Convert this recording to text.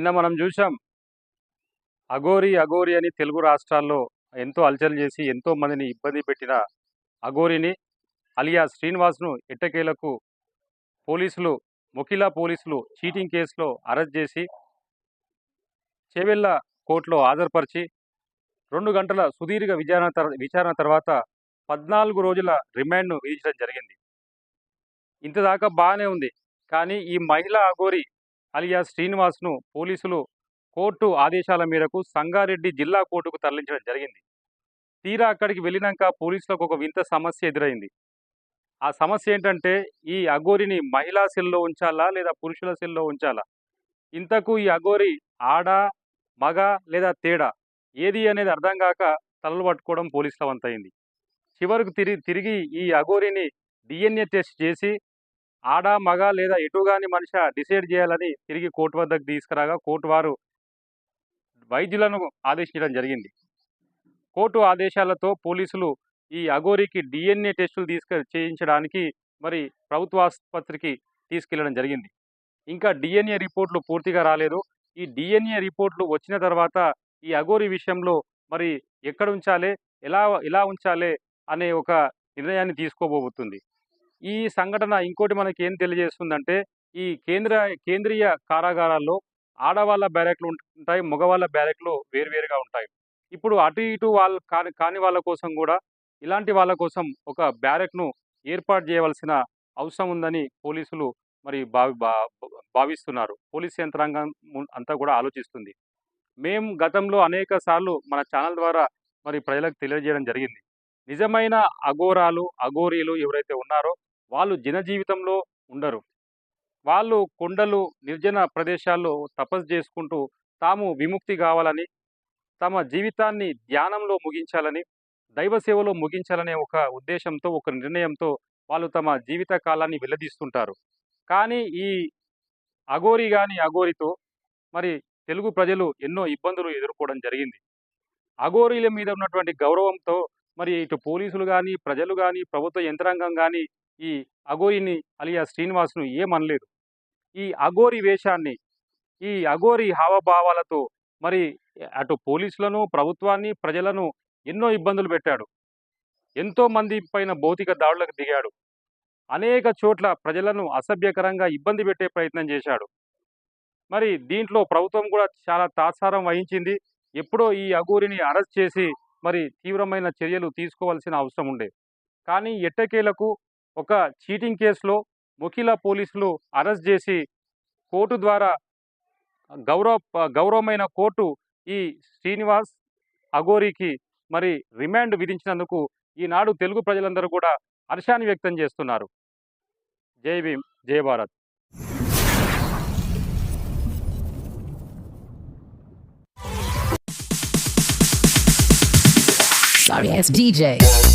నిన్న మనం చూసాం. అఘోరి, అఘోరి అని తెలుగు రాష్ట్రాల్లో ఎంతో అలచల్ చేసి, ఎంతో మందిని ఇబ్బంది పెట్టిన అఘోరిని అలియాస్ శ్రీనివాస్‌ను ఎట్టకేలకు పోలీసులు, మొకిలా పోలీసులు చీటింగ్ కేసులో అరెస్ట్ చేసి, చేవెళ్ల కోర్టులో హాజరుపరిచి 2 గంటల సుదీర్ఘ విచారణ తర్వాత 14 రోజుల రిమాండ్‌ను విధించడం జరిగింది. ఇంతదాకా బానే ఉంది. కానీ ఈ మహిళా అఘోరి అలియాస్ శ్రీనివాస్‌ను పోలీసులు కోర్టు ఆదేశాల మేరకు సంగారెడ్డి జిల్లా కోర్టుకు తరలించడం జరిగింది. తీరా అక్కడికి వెళ్ళినంక పోలీసులకు ఒక వింత సమస్య ఎదురైంది. ఆ సమస్య ఏంటంటే, ఈ అఘోరిని మహిళా సెల్‌లో ఉంచాలా? లేదా పురుషుల సెల్‌లో ఉంచాలా? ఇంతకు ఈ అఘోరి ఆడా? మగా? లేదా తేడా? ఏది అనేది అర్థం గాక తలలు పట్టుకోవడం పోలీసుల వంతయింది. చివరకు తిరిగి ఈ అఘోరిని డీఎన్ఏ టెస్ట్ చేసి ఆడా? మగా? లేదా ఎటుగాని మనిషా డిసైడ్ చేయాలని తిరిగి కోర్టు వద్దకు తీసుకురాగా కోర్టు వారు వైద్యులను ఆదేశించడం జరిగింది. కోర్టు ఆదేశాలతో పోలీసులు ఈ అఘోరికి డీఎన్ఏ టెస్టులు చేయించడానికి మరి ప్రభుత్వ ఆసుపత్రికి తీసుకెళ్లడం జరిగింది. ఇంకా డీఎన్ఏ రిపోర్ట్‌లు పూర్తిగా రాలేదు. ఈ డీఎన్ఏ రిపోర్ట్‌లు వచ్చిన తర్వాత ఈ అఘోరి విషయంలో మరి ఎక్కడ ఉంచాలే? ఎలా ఉంచాలే? అనే ఒక నిర్ణయాన్ని తీసుకోబోతుంది. ఈ సంఘటన ఇంకోటి మనకేం తెలియజేస్తుందంటే, ఈ కేంద్రీయ కారాగారాల్లో ఆడవాళ్ళ బ్యారక్‌లు ఉంటాయి. మగవాళ్ళ బ్యారక్‌లు వేరువేరుగా ఉంటాయి. ఇప్పుడు అటు ఇటు వాళ్ళు కాని వాళ్ళ కోసం గూడా ఇలాంటి వాళ్ళ కోసం ఒక బ్యారక్‌ను ఏర్పాటు చేయవలసిన అవసరం ఉందని పోలీసులు మరి భావిస్తున్నారు. పోలీస్ యంత్రాంగం అంతా కూడా ఆలోచిస్తుంది. మేము గతంలో అనేక సార్లు మన ఛానల్ ద్వారా మరి ప్రజలకు తెలియజేయడం జరిగింది. నిజమైన అఘోరాలు, అఘోరీలు ఎవరైతే ఉన్నారో వాళ్ళు జనజీవితంలో ఉండరు. వాళ్ళు కొండలు, నిర్జన ప్రదేశాల్లో తపస్సు చేసుకుంటూ తాము విముక్తి కావాలని, తమ జీవితాన్ని ధ్యానంలో ముగించాలని, దైవ సేవలో ముగించాలనే ఒక ఉద్దేశంతో, ఒక నిర్ణయంతో వాళ్ళు తమ జీవిత కాలాన్ని వెల్లదీస్తుంటారు. కానీ ఈ అఘోరి గాని అఘోరితో మరి తెలుగు ప్రజలు ఎన్నో ఇబ్బందులు ఎదుర్కోవడం జరిగింది. అఘోరీల మీద ఉన్నటువంటి గౌరవంతో మరి ఇటు పోలీసులు గాని, ప్రజలు గాని, ప్రభుత్వ యంత్రాంగం గాని ఈ అఘోరిని అలియాస్ శ్రీనివాస్‌ను ఏమనలేదు. ఈ అఘోరి వేషాన్ని, ఈ అఘోరి హావభావాలతో మరి అటు పోలీసులను, ప్రభుత్వాన్ని, ప్రజలను ఎన్నో ఇబ్బందులు పెట్టాడు. ఎంతో మంది పైన భౌతిక దాడులకు దిగాడు. అనేక చోట్ల ప్రజలను అసభ్యకరంగా ఇబ్బంది పెట్టే ప్రయత్నం చేశాడు. మరి దీంట్లో ప్రభుత్వం కూడా చాలా తాత్సారం వహించింది. ఎప్పుడో ఈ అఘోరిని అరెస్ట్ చేసి మరి తీవ్రమైన చర్యలు తీసుకోవాల్సిన అవసరం ఉండే. కానీ ఎట్టకేలకు ఒక చీటింగ్ కేసులో మొకిలా పోలీసులు అరెస్ట్ చేసి కోర్టు ద్వారా గౌరవమైన కోర్టు ఈ శ్రీనివాస్ అఘోరికి మరి రిమాండ్ విధించినందుకు ఈనాడు తెలుగు ప్రజలందరూ కూడా హర్షాన్ని వ్యక్తం చేస్తున్నారు. జై భీమ్, జై భారత్. Sorry, it's DJ.